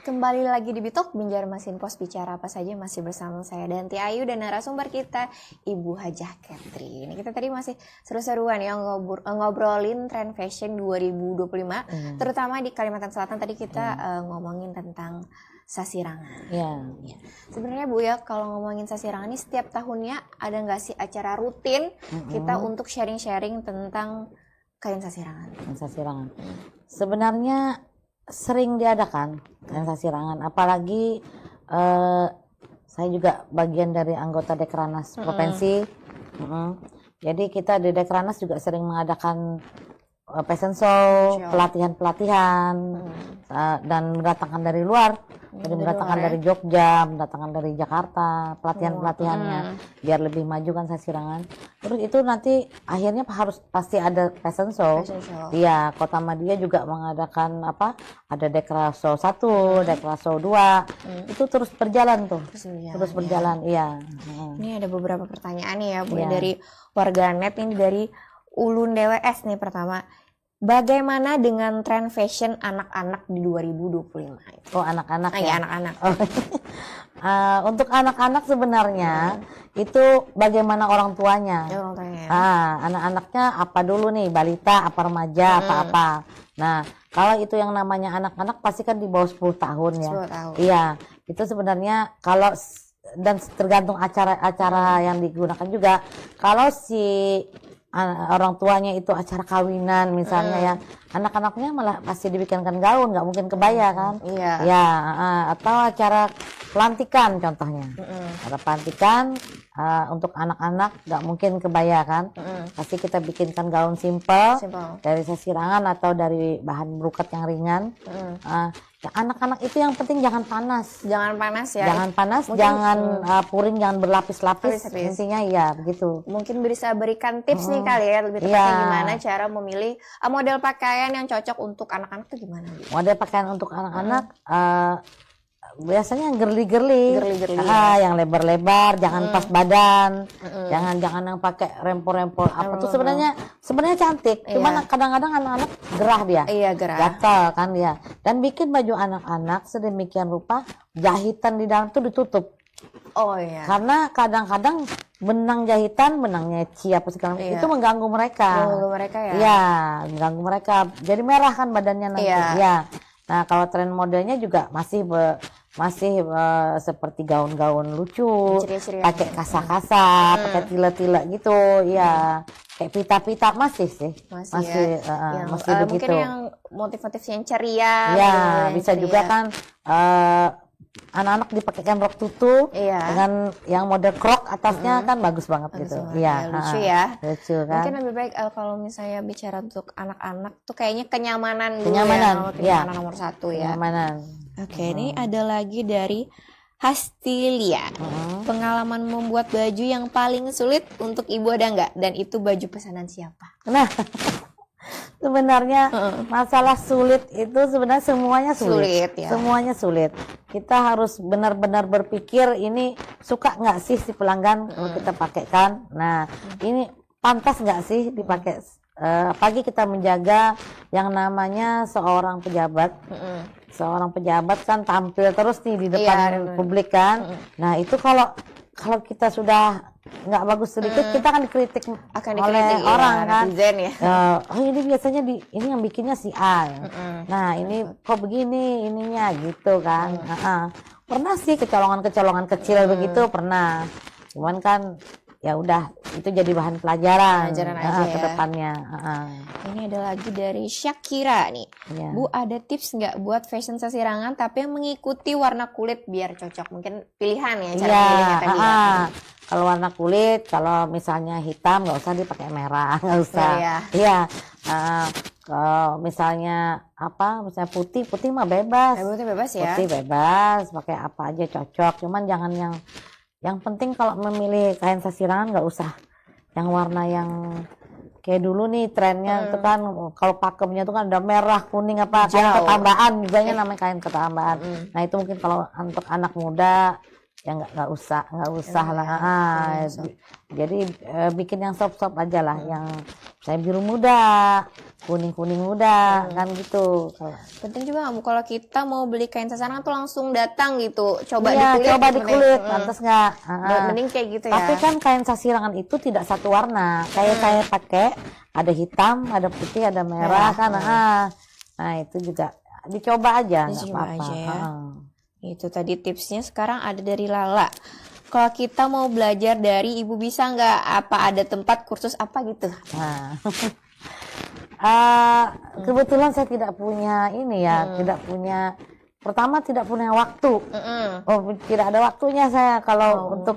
Kembali lagi di Bitok, Binjar Mesin Pos, bicara apa saja, masih bersama saya Danti Ayu dan narasumber kita Ibu Hajah Catherine. Ini kita tadi masih seru-seruan ya ngobrolin tren fashion 2025, terutama di Kalimantan Selatan. Tadi kita ngomongin tentang sasirangan. Ya. Sebenarnya Bu ya, kalau ngomongin sasirangan ini setiap tahunnya ada nggak sih acara rutin kita untuk sharing-sharing tentang kain sasirangan? Kain sasirangan. Sebenarnya sering diadakan kain sasirangan, apalagi saya juga bagian dari anggota Dekranas Provinsi. Jadi kita di Dekranas juga sering mengadakan fashion show, pelatihan-pelatihan, dan mendatangkan dari luar. Jadi mendatangkan dari Jogja, mendatangkan dari Jakarta, pelatihan-pelatihannya biar lebih maju kan sasirangan. Terus itu nanti akhirnya pasti ada fashion show. Iya, Kota Madia juga mengadakan ada Dekraso 1, Dekraso 2. Itu terus berjalan tuh. Terus berjalan, iya. Ini ada beberapa pertanyaan nih ya Bu dari warganet, ini dari Ulun DWS nih pertama. Bagaimana dengan tren fashion anak-anak di 2025? Oh, anak-anak ya? Anak-anak. Untuk anak-anak sebenarnya itu bagaimana orang tuanya. Anak-anaknya apa dulu nih, balita, apa remaja, apa-apa. Nah, kalau itu yang namanya anak-anak pasti kan di bawah 10 tahun ya. 10 tahun. Iya, itu sebenarnya kalau dan tergantung acara-acara yang digunakan juga. Kalau si orang tuanya itu acara kawinan misalnya ya, anak-anaknya malah pasti dibikinkan gaun, nggak mungkin kebaya kan. Ya, atau acara pelantikan contohnya. Ada pelantikan untuk anak-anak nggak mungkin kebaya kan. Pasti kita bikinkan gaun simple dari sasirangan atau dari bahan brokat yang ringan. Anak-anak itu yang penting jangan panas. Jangan panas ya. Jangan panas, mungkin, jangan puring, jangan berlapis-lapis. Intinya ya begitu. Mungkin bisa berikan tips nih kali ya, lebih tepatnya gimana cara memilih model pakaian yang cocok untuk anak-anak itu gimana? Model pakaian untuk anak-anak biasanya yang girly-girly, yang lebar-lebar, jangan pas badan, jangan yang pakai rempol-rempol apa tuh sebenarnya cantik, cuman kadang-kadang anak-anak gerah dia, gatal kan dia, dan bikin baju anak-anak sedemikian rupa jahitan di dalam tuh ditutup. Karena kadang-kadang benang jahitan, benangnya apa segala macam itu mengganggu mereka. Mengganggu mereka. Jadi merah kan badannya nanti. Nah, kalau tren modelnya juga masih seperti gaun-gaun lucu, pakai kasa-kasa, pakai tila-tila gitu, kayak pita-pita masih masih begitu. Mungkin yang motif-motif yang ceria, bisa ceria. Juga kan anak-anak dipakaikan rok tutu dengan yang model krok atasnya kan bagus banget gitu. Lucu ya. Lucu kan. Mungkin lebih baik kalau misalnya bicara untuk anak-anak tuh kayaknya kenyamanan nomor 1 ya. Kenyamanan. Oke, ini ada lagi dari Hastilia. Pengalaman membuat baju yang paling sulit untuk Ibu ada nggak? Dan itu baju pesanan siapa? Nah, sebenarnya masalah sulit itu sebenarnya semuanya sulit. Semuanya sulit. Kita harus benar-benar berpikir ini suka nggak sih si pelanggan kalau kita pakaikan. Nah, ini pantas nggak sih dipakai? Pagi kita menjaga yang namanya seorang pejabat. Seorang pejabat kan tampil terus nih di depan publik kan. Nah, itu kalau kita sudah nggak bagus sedikit, kita kan dikritik oleh orang kan. Ini biasanya ini yang bikinnya si A. Nah, ini kok begini ininya gitu kan. Pernah sih kecolongan kecil begitu pernah. Cuman kan ya udah itu jadi bahan pelajaran aja ke depannya. Ini ada lagi dari Syakira nih. Bu, ada tips nggak buat fashion sasirangan tapi yang mengikuti warna kulit biar cocok? Mungkin pilihan ya cara pilihnya tadi. Kalau warna kulit, kalau misalnya hitam nggak usah dipakai merah, nggak usah. Kalau misalnya misalnya putih mah bebas. Putih bebas ya. Putih bebas, pakai apa aja cocok. Cuman jangan yang penting kalau memilih kain sasirangan nggak usah yang warna yang kayak dulu nih trennya itu kan kalau pakemnya itu kan ada merah, kuning kain ketambahan, biasanya namanya kain ketambahan. Nah, itu mungkin kalau untuk anak muda ya nggak usah lah. Jadi bikin yang sop aja lah, yang saya biru muda, kuning muda, kan gitu. Penting juga nggak Bu, kalau kita mau beli kain sasaran tuh langsung datang gitu, coba di kulit, pantas nggak? Mending kayak gitu ya. Tapi kan kain sasirangan itu tidak satu warna, kayak saya pakai ada hitam, ada putih, ada merah kan. Nah itu juga dicoba aja, nggak apa-apa. Ya. Itu tadi tipsnya. Sekarang ada dari Lala. Kalau kita mau belajar dari Ibu bisa nggak? Apa ada tempat kursus apa gitu? Nah, kebetulan saya tidak punya ini ya, tidak punya. Pertama tidak punya waktu, tidak ada waktunya saya kalau untuk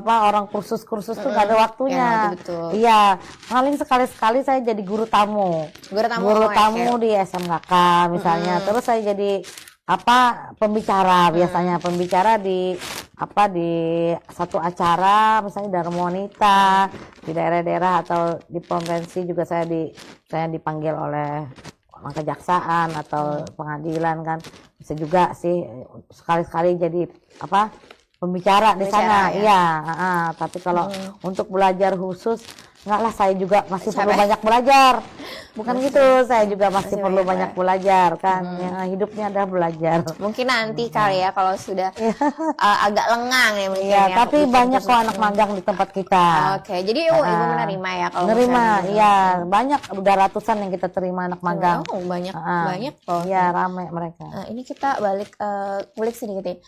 orang kursus tuh nggak ada waktunya. Iya, paling sekali saya jadi guru tamu di SMKK misalnya. Terus saya jadi pembicara biasanya, pembicara di satu acara misalnya Dharma Wanita di daerah-daerah atau di konvensi juga saya dipanggil oleh kejaksaan atau pengadilan kan, bisa juga sih sekali-sekali jadi pembicara di sana. Iya, tapi kalau untuk belajar khusus enggak lah, saya juga masih perlu banyak belajar. Bukan gitu, saya juga masih perlu banyak belajar kan. Hidupnya adalah belajar. Mungkin nanti kali ya kalau sudah agak lengang ya mungkin ya. Tapi banyak kok anak magang di tempat kita. Oke, jadi Ibu menerima ya kalau menerima, iya, banyak, udah ratusan yang kita terima anak magang. Banyak kok. Iya, ramai mereka. Ini kita balik sedikit nih.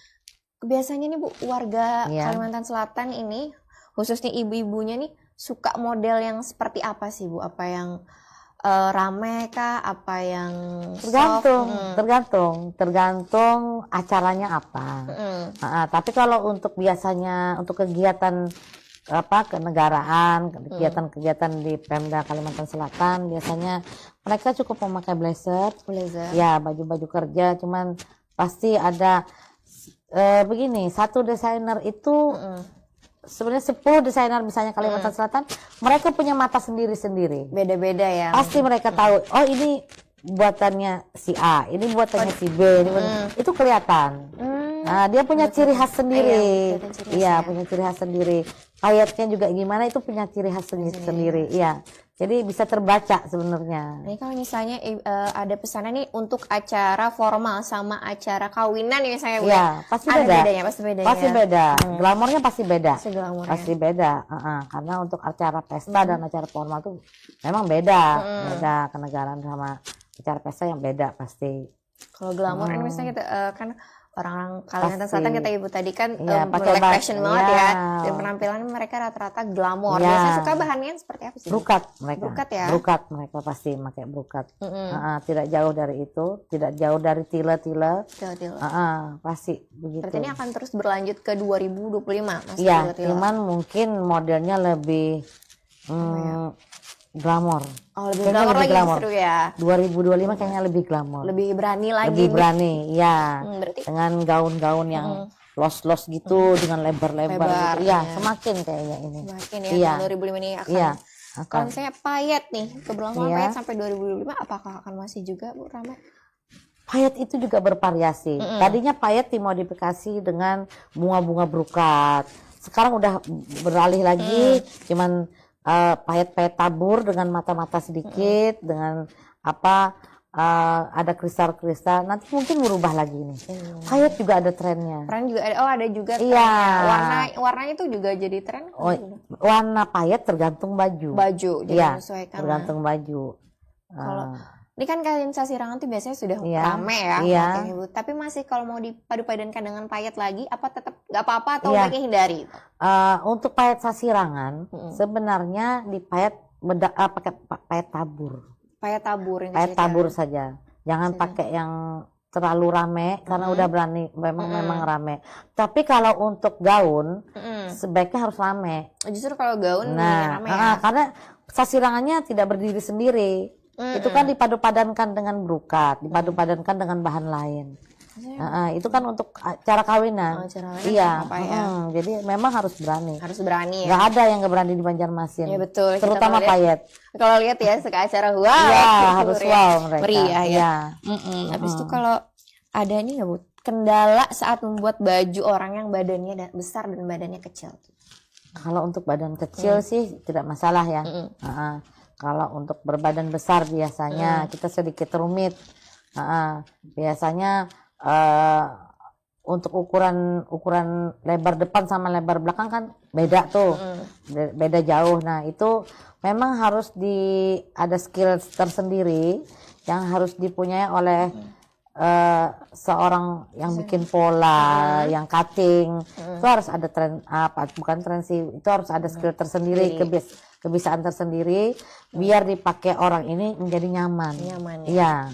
Biasanya nih Bu, warga Kalimantan Selatan ini, khususnya ibu-ibunya nih, suka model yang seperti apa sih Bu? Apa yang rame kah? Apa yang tergantung acaranya apa. Tapi kalau untuk biasanya untuk kegiatan kenegaraan, kegiatan di Pemda Kalimantan Selatan, biasanya mereka cukup memakai blazer. Ya, baju-baju kerja, cuman pasti ada begini, satu desainer itu sebenarnya 10 desainer misalnya Kalimantan Selatan, mereka punya mata sendiri-sendiri. Beda-beda ya. Pasti mereka tahu, oh ini buatannya si A, ini buatannya si B, itu kelihatan. Nah, dia punya ciri khas sendiri. Iya, punya ciri khas sendiri. Kayatnya juga gimana, itu punya ciri khas sendiri. Iya. Jadi bisa terbaca sebenarnya. Ini kalau misalnya ada pesanan nih untuk acara formal sama acara kawinan ya saya ya, pasti ada beda. Bedanya, pasti beda. Glamornya pasti beda. Pasti beda. Karena untuk acara pesta dan acara formal tuh memang beda. Beda kenegaraan sama acara pesta yang beda pasti. Kalau glamor ini misalnya kita kan orang-orang Kalimantan Selatan kita Ibu tadi kan pakai fashion banget ya. Dan penampilan mereka rata-rata glamor. Biasanya suka bahannya seperti apa sih? Brokat mereka. Brokat mereka pasti pakai brokat. Tidak jauh dari itu, tidak jauh dari tila-tila. Pasti begitu. Berarti ini akan terus berlanjut ke 2025 Iya, cuman mungkin modelnya lebih glamor. Lebih glamor lagi seru ya. 2025 kayaknya lebih glamor. Lebih berani lagi. Lebih berani, ya. Berarti dengan gaun-gaun yang los-los gitu, dengan lebar-lebar gitu. Ya, semakin kayaknya ini. Semakin ya, 2005 ini akan. Kalau misalnya payet nih, keberlangsungan payet sampai 2025, apakah akan masih juga Bu ramai? Payet itu juga bervariasi. Tadinya payet dimodifikasi dengan bunga-bunga brokat. Sekarang udah beralih lagi, cuman payet-payet tabur dengan mata-mata sedikit, dengan ada kristal-kristal. Nanti mungkin berubah lagi nih. Payet juga ada trennya. Tren juga ada. Ada juga trennya. Iya. Warnanya itu juga jadi tren. Warna payet tergantung baju. Jadi menyesuaikan. Tergantung baju. Kalau ini kan kain sasirangan tuh biasanya sudah rame ya, Ibu. Tapi masih kalau mau dipadu-padankan dengan payet lagi, apa tetap nggak apa-apa atau baiknya hindari? Untuk payet sasirangan, sebenarnya dipayet pakai payet tabur. Payet tabur. Payet tabur saja. Jangan pakai yang terlalu rame karena udah berani memang rame. Tapi kalau untuk gaun, sebaiknya harus rame. Justru kalau gaun rame ya. Karena sasirangannya tidak berdiri sendiri. Itu kan dipadu-padankan dengan brokat, dipadu-padankan dengan bahan lain. Itu kan untuk acara kawinan. Iya. Jadi memang harus berani. Ya. Gak ada yang gak berani di Banjarmasin. Ya betul. Terutama payet. Kalau lihat ya suka acara harus wow mereka. Meriah ya. Habis itu kalau ada nih nggak Bu? kendala saat membuat baju orang yang badannya besar dan badannya kecil? Kalau untuk badan kecil sih tidak masalah ya. Kalau untuk berbadan besar biasanya kita sedikit rumit. Biasanya untuk ukuran lebar depan sama lebar belakang kan beda tuh, beda jauh. Nah itu memang harus ada skill tersendiri yang harus dipunyai oleh seorang yang bikin pola, yang cutting. Itu harus ada bukan tren sih, itu harus ada skill tersendiri, kebiasaan tersendiri, biar dipakai orang ini menjadi nyaman. Iya,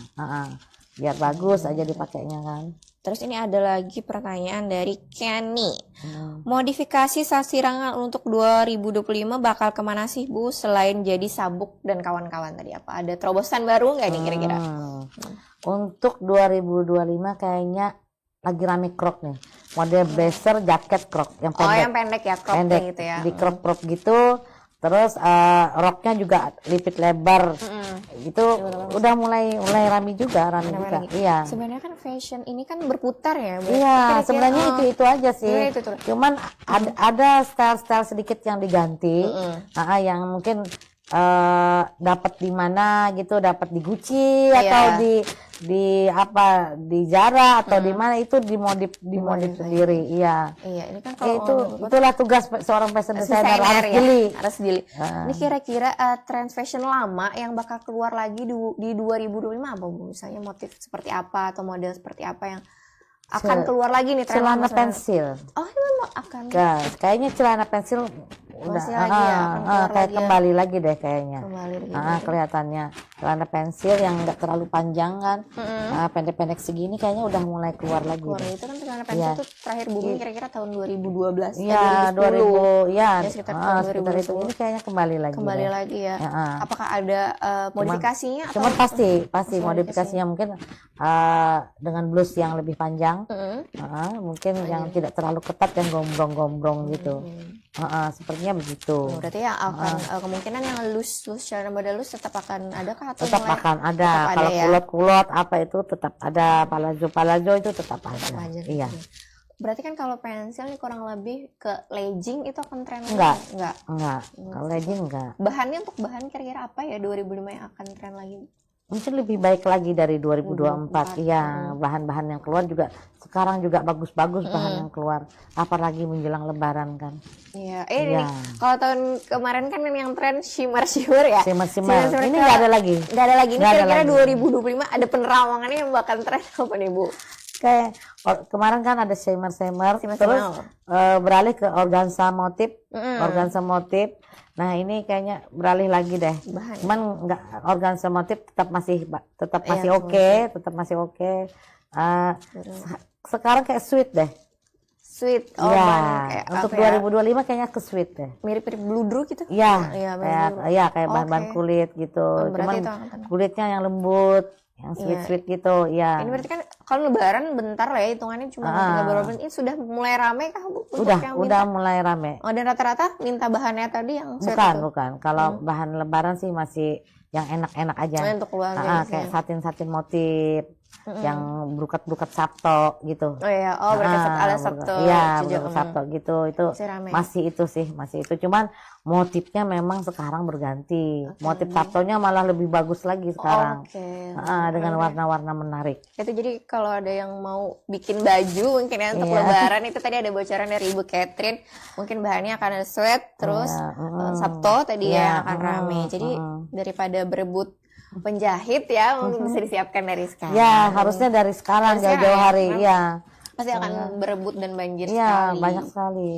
biar bagus aja dipakainya kan. Terus ini ada lagi pertanyaan dari Kenny. Modifikasi sasirangan untuk 2025 bakal kemana sih Bu? Selain jadi sabuk dan kawan-kawan tadi, apa ada terobosan baru nggak nih kira-kira? Untuk 2025 kayaknya lagi rame crop nih. Model blazer jaket crop yang pendek. Oh, yang pendek ya, crop pendek gitu ya. Di crop gitu. Terus roknya juga lipit lebar. Itu udah mulai rame juga. Iya. Sebenarnya kan fashion ini kan berputar ya, Bu. Iya, sebenarnya itu aja sih. Itu. Cuman ada style-style sedikit yang diganti. Yang mungkin dapat di mana gitu, dapat di Gucci atau di Zara atau di mana, itu dimodif sendiri. Iya, ini kan kalau itulah tugas seorang fashion designer, harus jeli. Ini kira-kira tren fashion lama yang bakal keluar lagi di 2025 apa Bu? Misalnya motif seperti apa atau model seperti apa yang akan keluar lagi nih tren celana pensil. Oh, ini akan. Kayaknya celana pensil udah kayak kembali lagi deh kayaknya. Kelihatannya celana pensil yang enggak terlalu panjang kan, pendek-pendek segini kayaknya udah mulai keluar lagi. Itu kan celana pensil itu terakhir booming kira-kira tahun 2012. Iya, 2010. Ya, sekitar tahun 2010. Itu ini kayaknya kembali lagi ya. Apakah ada modifikasinya? Cuma pasti modifikasinya mungkin dengan blus yang lebih panjang, mungkin yang tidak terlalu ketat, yang gombrong-gombrong gitu. Sepertinya begitu. Berarti ya akan kemungkinan yang loose celana model loose tetap akan ada kah? Tetap akan ada. Kalau kulot-kulot apa itu tetap ada, palazzo itu tetap ada. Iya. Berarti kan kalau pensil nih kurang lebih ke legging itu akan tren enggak. Kalau legging enggak. Bahannya, untuk bahan kira-kira apa ya 2005 yang akan tren lagi? Mungkin lebih baik lagi dari 2024. Iya, bahan-bahan yang keluar juga sekarang juga bagus-bagus bahan yang keluar. Apalagi menjelang lebaran kan. Iya. Ini kalau tahun kemarin kan yang tren shimmer ya. Shimmer. Ini nggak ada lagi. Nggak ada lagi. Ini kira-kira 2025 ada penerawangannya yang bakal tren apa nih Bu? Kayak kemarin kan ada shimmer, terus beralih ke organza motif. Nah ini kayaknya beralih lagi deh. Cuman nggak, organza motif tetap masih oke. Sekarang kayak sweet deh. Sweet. Untuk 2025 kayaknya ke sweet deh. Mirip-mirip bludru gitu. Iya, kayak bahan-bahan kulit gitu. Cuman kulitnya yang lembut, yang sweet gitu. Iya. Ini berarti kan kalau lebaran bentar lah ya, hitungannya cuma beberapa bulan. Ini sudah mulai rame kah Bu? Udah mulai rame. Dan rata-rata minta bahannya tadi yang bukan. Kalau bahan lebaran sih masih yang enak-enak aja. Untuk keluarga. Kayak satin motif. Yang berukat sabto gitu. Berarti ala sabto. Iya, berukat sabto gitu. Itu masih itu. Cuman motifnya memang sekarang berganti. Motif sabtonya malah lebih bagus lagi sekarang. Dengan warna-warna menarik. Itu jadi kalau ada yang mau bikin baju mungkin ya untuk lebaran, itu tadi ada bocoran dari Ibu Catherine. Mungkin bahannya akan ada sweat, terus sabto tadi yang akan rame. Jadi daripada berebut penjahit ya, mungkin bisa disiapkan dari sekarang. Ya, harusnya dari sekarang jauh-jauh hari. Iya. Pasti akan berebut dan banjir sekali. Iya, banyak sekali.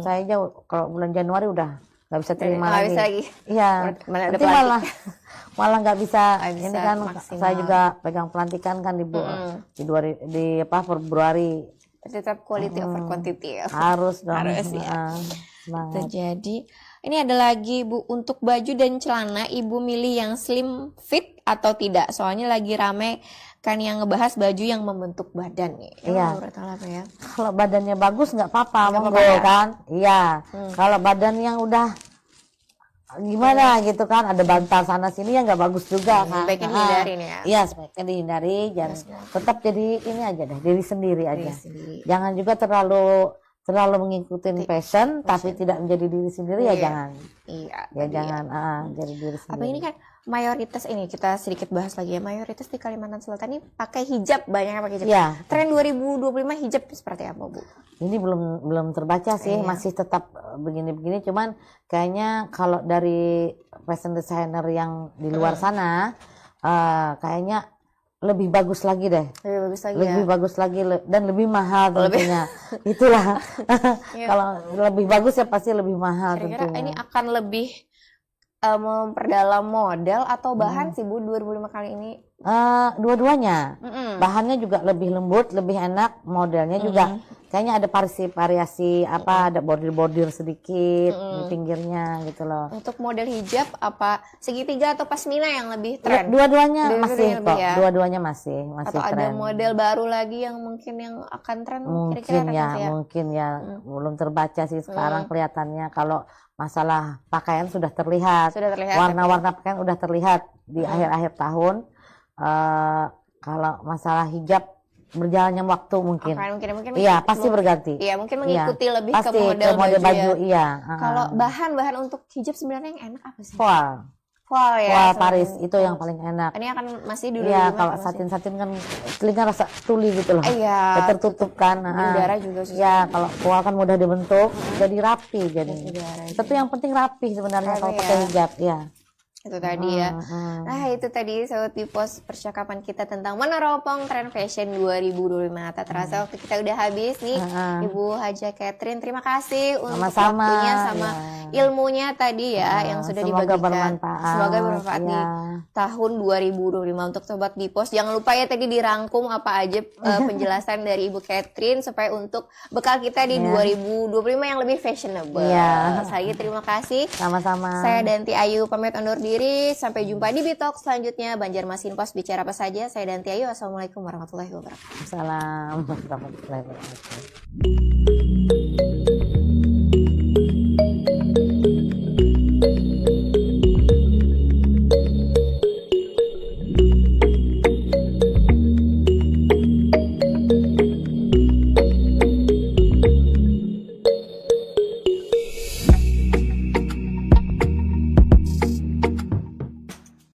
Saya aja kalau bulan Januari udah nggak bisa terima lagi. Bisa lagi. Iya. Nanti malah nggak bisa. Ini kan maksimal. Saya juga pegang pelantikan kan di Februari. Tetap quality over quantity ya. Harus dong. Harus ya. Jadi ini ada lagi Bu, untuk baju dan celana Ibu milih yang slim fit atau tidak? Soalnya lagi rame kan yang ngebahas baju yang membentuk badan nih. Iya. Ya. Kalau badannya bagus nggak apa-apa, monggo kan? Iya. Kalau badan yang udah gimana gitu kan, ada bantal sana sini yang nggak bagus juga kan. Sebaiknya dihindarin ya. Iya, sebaiknya dihindari, jangan tetap jadi ini aja deh, diri sendiri aja. Jangan juga terlalu mengikuti passion tapi tidak menjadi diri sendiri ya jangan. Iya. Ya jangan jadi diri sendiri. Apa ini kan mayoritas ini kita sedikit bahas lagi ya, mayoritas di Kalimantan Selatan ini pakai hijab, banyak yang pakai hijab. Ya. Tren 2025 hijab seperti apa, Bu? Ini belum terbaca sih, masih tetap begini-begini, cuman kayaknya kalau dari fashion designer yang di luar sana kayaknya lebih bagus lagi deh. Lebih bagus lagi dan lebih mahal tentunya. Itulah. Kalau lebih bagus ya pasti lebih mahal. Kira-kira tentunya. ini akan lebih memperdalam model atau bahan sih Bu 2005 kali ini? Dua-duanya. Bahannya juga lebih lembut, lebih enak, modelnya juga kayaknya ada variasi apa, ada bordir-bordir sedikit di pinggirnya gitu loh. Untuk model hijab apa segitiga atau pasmina yang lebih tren? Dua-duanya masih kok. Ya? Dua-duanya masih atau tren. Ada model baru lagi yang mungkin yang akan tren kira-kira mungkin ya belum terbaca sih sekarang kelihatannya. Kalau masalah pakaian sudah terlihat. Warna-warna pakaian udah terlihat di akhir-akhir tahun. Kalau masalah hijab berjalannya waktu mungkin iya pasti berganti. Iya mungkin mengikuti lebih pasti ke model baju iya. Kalau bahan untuk hijab sebenarnya yang enak apa sih? Voile ya, Paris itu yang paling enak. Ini akan masih dulu. Iya, kalau satin kan telinga rasa tuli gitu loh. Iya. Tertutup kan. Udara juga susah. Iya, kalau voile kan mudah dibentuk, jadi rapi jadi. Itu yang penting rapi sebenarnya kalau pakai hijab, ya. Itu tadi ya. Nah, itu tadi Sobat Bipos percakapan kita tentang meneropong tren fashion 2025. Tak terasa waktu kita udah habis nih. Ibu Hajah Catherine, terima kasih untuk waktunya sama ilmunya tadi ya yang sudah dibagikan. Semoga bermanfaat di tahun 2025 untuk Sobat Bipos. Jangan lupa ya tadi dirangkum apa aja penjelasan dari Ibu Catherine supaya untuk bekal kita di 2025 yang lebih fashionable. Saya terima kasih. Sama-sama. Saya Danti Ayu pamit undur diri. Sampai jumpa di Bitalk selanjutnya. Banjarmasin Pos bicara apa saja. Saya Danti Ayu. Assalamualaikum warahmatullahi wabarakatuh. Assalamualaikum warahmatullahi wabarakatuh.